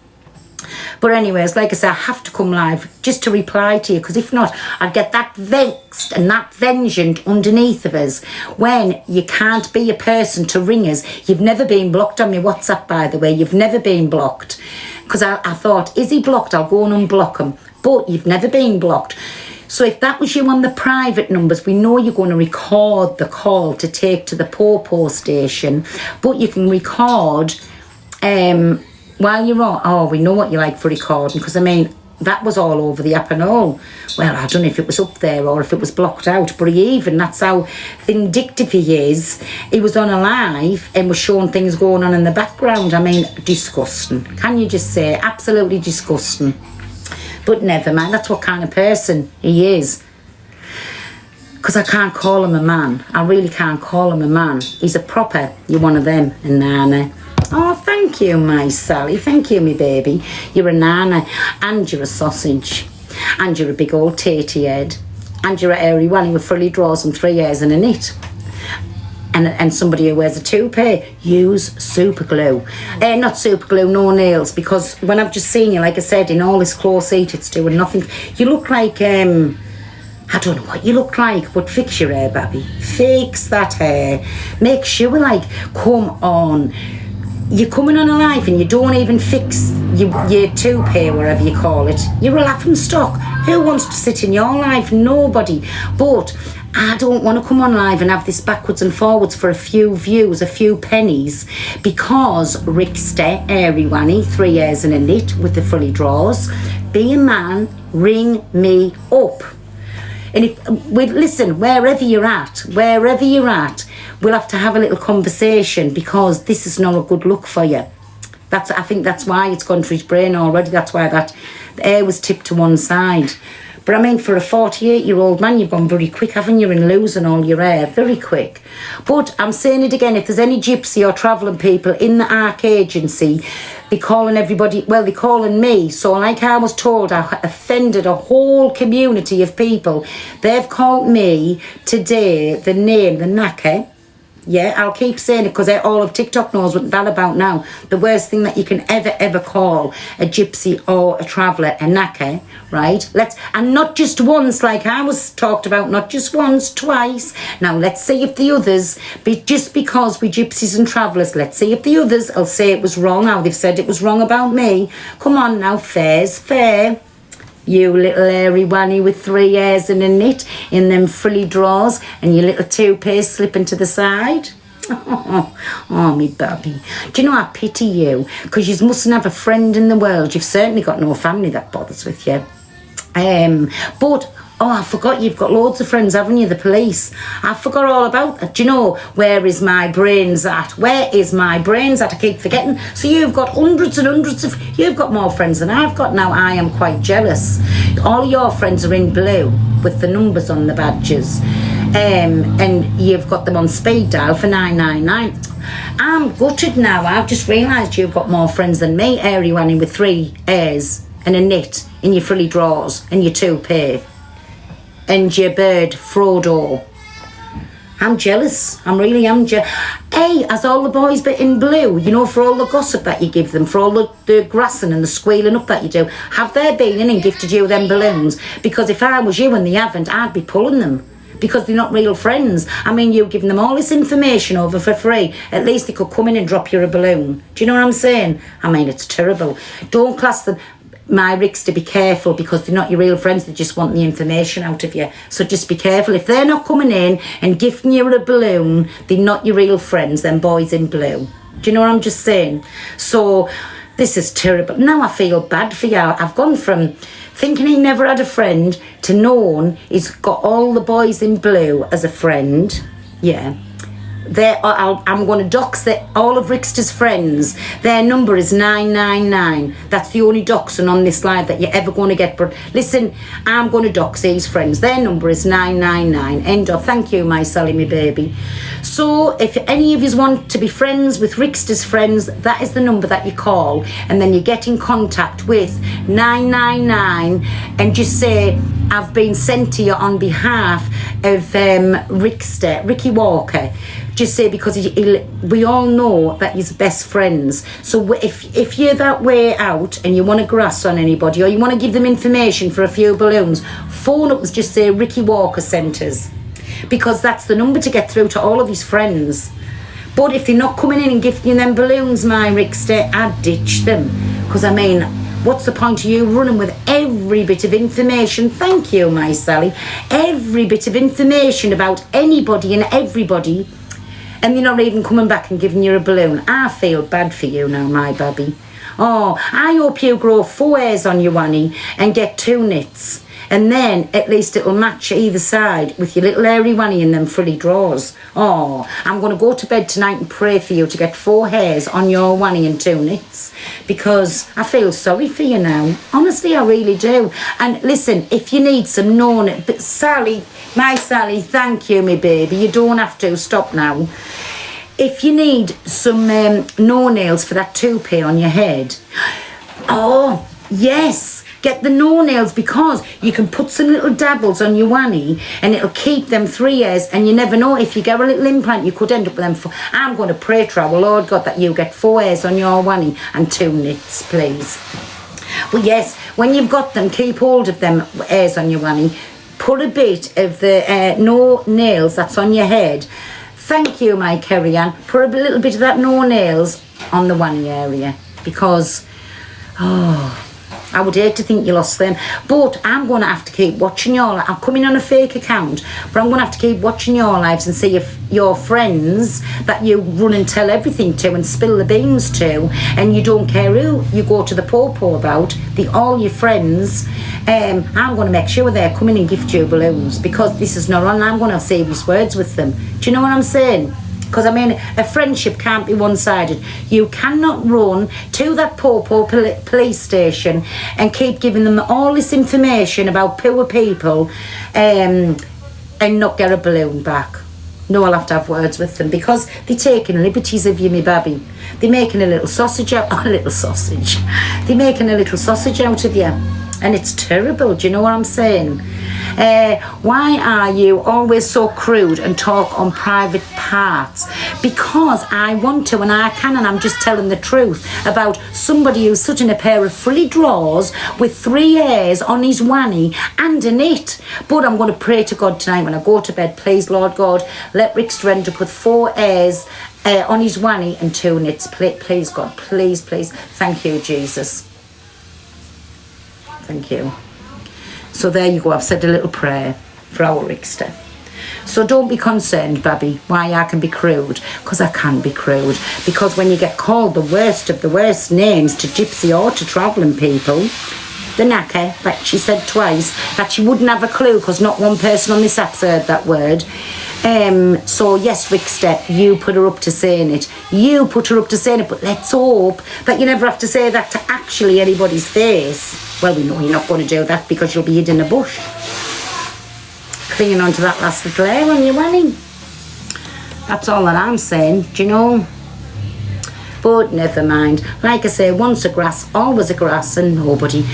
But anyways, like I said, I have to come live just to reply to you, because if not, I'd get that vexed and that vengeant underneath of us when you can't be a person to ring us. You've never been blocked on my WhatsApp, by the way. You've never been blocked. Because I thought, is he blocked? I'll go and unblock him. But you've never been blocked. So if that was you on the private numbers, we know you're going to record the call to take to the Popo station, but you can record while you're on. Oh, we know what you like for recording, because I mean, that was all over the app and all. Well, I don't know if it was up there or if it was blocked out, but that's how vindictive he is. He was on a live and was showing things going on in the background. I mean, disgusting. Can you just say, absolutely disgusting. But never mind, that's what kind of person he is. Because I can't call him a man. I really can't call him a man. He's a proper, you're one of them, a nana. Oh, thank you, my Sally. Thank you, me baby. You're a nana, and you're a sausage, and you're a big old tatey head, and you're a hairy one with fully draws and 3 years and a knit. And somebody who wears a toupee, use super glue. Not super glue, no nails, because when I've just seen you, like I said, in all this close seat, it's doing nothing. You look like, I don't know what you look like, but fix your hair, baby. Fix that hair. Make sure, like, come on. You're coming on a live and you don't even fix your toupee, whatever you call it. You're a laughing stock. Who wants to sit in your life? Nobody. But I don't want to come on live and have this backwards and forwards for a few views, a few pennies, because Ricksta, airy wanny, 3 years and a knit with the fully draws. Be a man, ring me up. And if listen, wherever you're at, we'll have to have a little conversation, because this is not a good look for you. I think that's why it's gone through his brain already. That's why the hair was tipped to one side. But I mean, for a 48-year-old man, you've gone very quick, haven't you, in losing all your hair? Very quick. But I'm saying it again, if there's any gypsy or travelling people in the ARC agency, they're calling everybody, well, they're calling me. So like I was told, I offended a whole community of people. They've called me today the name, the knacker. Yeah, I'll keep saying it, because all of TikTok knows what that about now. The worst thing that you can ever call a gypsy or a traveller, a knacker, right? And not just once, like I was talked about, not just once, twice. Now, let's see if the others, just because we gypsies and travellers, let's see if the others will say it was wrong. Now, they've said it was wrong about me. Come on now, fair's fair. You little hairy wanny with 3 years and a knit in them frilly drawers, and your little toupee slipping to the side. Oh, me baby. Do you know, I pity you, because you mustn't have a friend in the world. You've certainly got no family that bothers with you. But Oh, I forgot you've got loads of friends, haven't you? The police. I forgot all about that. Do you know, where is my brains at? Where is my brains at? I keep forgetting. So you've got hundreds and hundreds of... You've got more friends than I've got now. I am quite jealous. All your friends are in blue with the numbers on the badges. And you've got them on speed dial for 999. I'm gutted now. I've just realised you've got more friends than me, airy wanny with 3 airs and a knit in your frilly drawers and your toupee and your bird Frodo. I'm jealous. I really am jealous. Hey, has all the boys been in blue? You know, for all the gossip that you give them, for all the grassing and the squealing up that you do, have they been in and gifted you them balloons? Because if I was you and they haven't, I'd be pulling them. Because they're not real friends. I mean, you're giving them all this information over for free. At least they could come in and drop you a balloon. Do you know what I'm saying? I mean, it's terrible. Don't class them... My Ricksta, be careful, because they're not your real friends. They just want the information out of you. So just be careful. If they're not coming in and gifting you a balloon, they're not your real friends, them boys in blue. Do you know what I'm just saying? So this is terrible. Now I feel bad for you. I've gone from thinking he never had a friend to knowing he's got all the boys in blue as a friend. Yeah. I'm going to dox all of Ricksta's friends. Their number is 999. That's the only doxing on this live that you're ever going to get. But listen, I'm going to dox these friends. Their number is 999. End of. Thank you, my Sally, my baby. So if any of you want to be friends with Ricksta's friends, that is the number that you call. And then you get in contact with 999 and just say, I've been sent to you on behalf of Ricksta, Ricky Walker. Just say, because we all know that he's best friends. So if you're that way out and you want to grass on anybody or you want to give them information for a few balloons, phone up and just say Ricky Walker sent us. Because that's the number to get through to all of his friends. But if they're not coming in and gifting you them balloons, my Ricksta, I'd ditch them. Because I mean, what's the point of you running with every bit of information? Thank you, my Sally. Every bit of information about anybody and everybody, and you're not even coming back and giving you a balloon. I feel bad for you now, my baby. Oh, I hope you grow 4 hairs on your wanny and get 2 knits. And then at least it'll match either side with your little hairy wanny in them frilly drawers. Oh, I'm going to go to bed tonight and pray for you to get 4 hairs on your wanny and 2 knits. Because I feel sorry for you now. Honestly, I really do. And listen, if you need some but Sally, my Sally, thank you, my baby. You don't have to. Stop now. If you need some no-nails for that toupee on your head, oh, yes, get the no-nails, because you can put some little dabbles on your wanny and it'll keep them 3 years, and you never know, if you get a little implant, you could end up with them. I'm going to pray to our Lord God that you get 4 hairs on your wanny and 2 knits, please. Well, yes, when you've got them, keep hold of them hairs on your wanny. Put a bit of the no nails that's on your head. Thank you, my Kerry-Ann. Put a little bit of that no nails on the wanny area, because, oh, I would hate to think you lost them. But I'm going to have to keep watching your... I'll come in on a fake account, but I'm going to have to keep watching your lives and see if your friends that you run and tell everything to and spill the beans to, and you don't care who you go to the po-po about, all your friends, I'm going to make sure they're coming and gift you balloons, because this is not on. I'm going to have serious words with them. Do you know what I'm saying? Because, I mean, a friendship can't be one-sided. You cannot run to that po-po police station and keep giving them all this information about poor people and not get a balloon back. No, I'll have to have words with them, because they're taking liberties of you, me baby. They're making a little sausage out... Oh, a little sausage. They're making a little sausage out of you. And it's terrible. Do you know what I'm saying? Why are you always so crude and talk on private parts? Because I want to and I can, and I'm just telling the truth about somebody who's sitting in a pair of frilly drawers with 3 hairs on his wanny and a knit. But I'm going to pray to God tonight when I go to bed, please, Lord God, let Ricksta end up with 4 hairs on his wanny and 2 knits. Please, God, please, please. Thank you, Jesus. Thank you. So there you go. I've said a little prayer for our Ricksta. So don't be concerned, baby, why I can be crude. Because I can be crude. Because when you get called the worst of the worst names to gypsy or to travelling people, the knacker, like she said twice, that she wouldn't have a clue because not one person on this app's heard that word. So yes, Ricksta, you put her up to saying it. You put her up to saying it, but let's hope that you never have to say that to actually anybody's face. Well, we know you're not going to do that because you'll be hid in a bush. Clinging onto that last little hair on your welly. That's all that I'm saying, do you know? But never mind. Like I say, once a grass, always a grass, and nobody.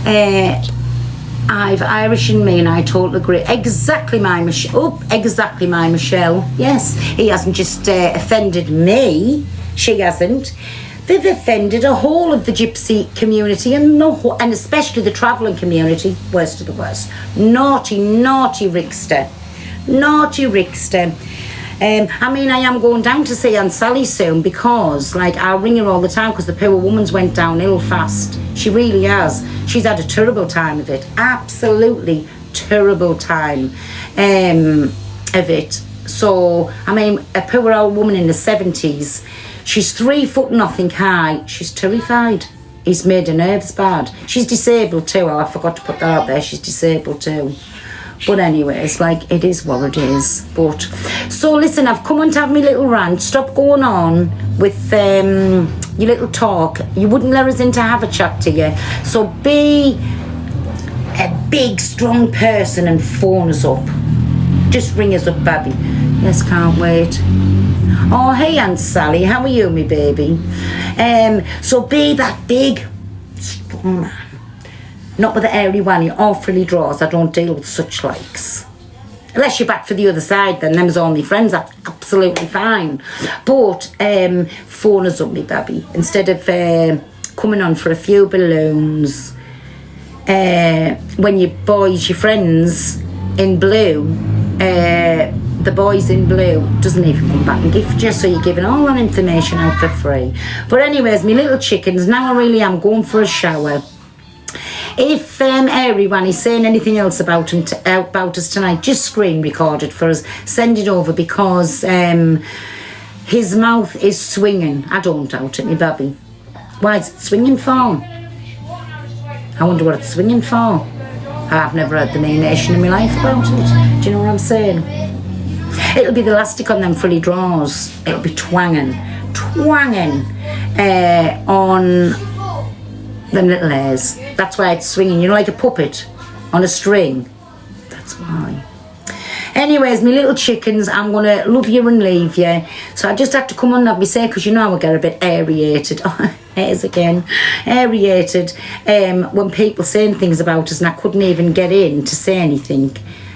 I've Irish in me, and I totally agree. Exactly my Michelle. Oh, exactly my Michelle. Yes, he hasn't just offended me. She hasn't. They've offended a whole of the gypsy community and especially the travelling community, worst of the worst. Naughty, naughty Ricksta. Naughty Ricksta. I mean, I am going down to see Aunt Sally soon because, like, I'll ring her all the time because the poor woman's went downhill fast. She really has. She's had a terrible time of it. Absolutely terrible time of it. So, I mean, a poor old woman in the 70s, she's 3 foot nothing high. She's terrified. He's made her nerves bad. She's disabled too. Oh, I forgot to put that out there. She's disabled too. But anyways, like, it is what it is. But so listen, I've come on to have my little rant. Stop going on with your little talk. You wouldn't let us in to have a chat to you. So be a big, strong person and phone us up. Just ring us up, baby. Yes, can't wait. Oh, hey, Aunt Sally, how are you, me baby? So be that big, strong man. Not with the airy wanny or frilly drawers. I don't deal with such likes. Unless you're back for the other side, then them's all my friends. That's absolutely fine. But phone us up, me baby. Instead of coming on for a few balloons, when your boys, your friends in blue, the boys in blue doesn't even come back and gift you, so you're giving all that information out for free. But anyways, me little chickens, now I really am going for a shower. If everyone is saying anything else about him about us tonight, just screen record it for us. Send it over because his mouth is swinging. I don't doubt it, me baby. Why is it swinging for? I wonder what it's swinging for. I've never heard the name nation in my life about it. Do you know what I'm saying? It'll be the elastic on them frilly drawers. It'll be twanging on them little hairs. That's why it's swinging, you know, like a puppet on a string. That's why. Anyways, my little chickens, I'm going to love you and leave you. So I just have to come on and have me say, because you know I get a bit aerated. Oh, hairs again. Aerated. When people saying things about us and I couldn't even get in to say anything.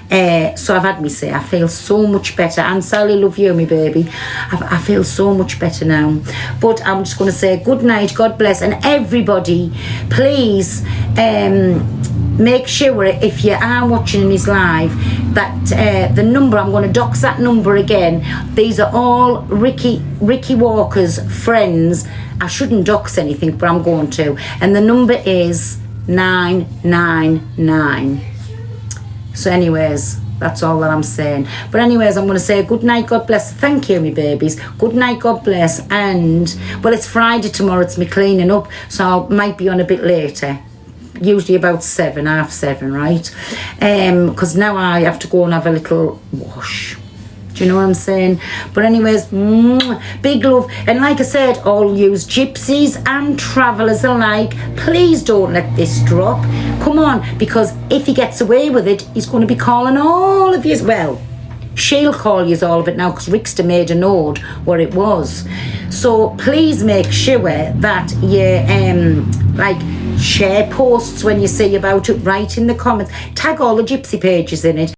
So I've had me say, I feel so much better. And Sally, love you, me baby. I feel so much better now. But I'm just going to say good night, God bless. And everybody, please make sure if you are watching in his live that the number, I'm going to dox that number again. These are all Ricky Walker's friends. I shouldn't dox anything, but I'm going to. And the number is 999. So anyways, that's all that I'm saying. But anyways, I'm going to say good night, God bless. Thank you, me babies. Good night, God bless. And, well, it's Friday tomorrow. It's me cleaning up. So I might be on a bit later. Usually about 7, half 7, right? Because now I have to go and have a little wash. Do you know what I'm saying? But anyways, big love. And like I said, all yous gypsies and travellers alike, please don't let this drop. Come on, because if he gets away with it, he's going to be calling all of yous. Well, she'll call yous all of it now because Ricksta made a note what it was. So please make sure that you like share posts when you see about it, write in the comments, tag all the gypsy pages in it.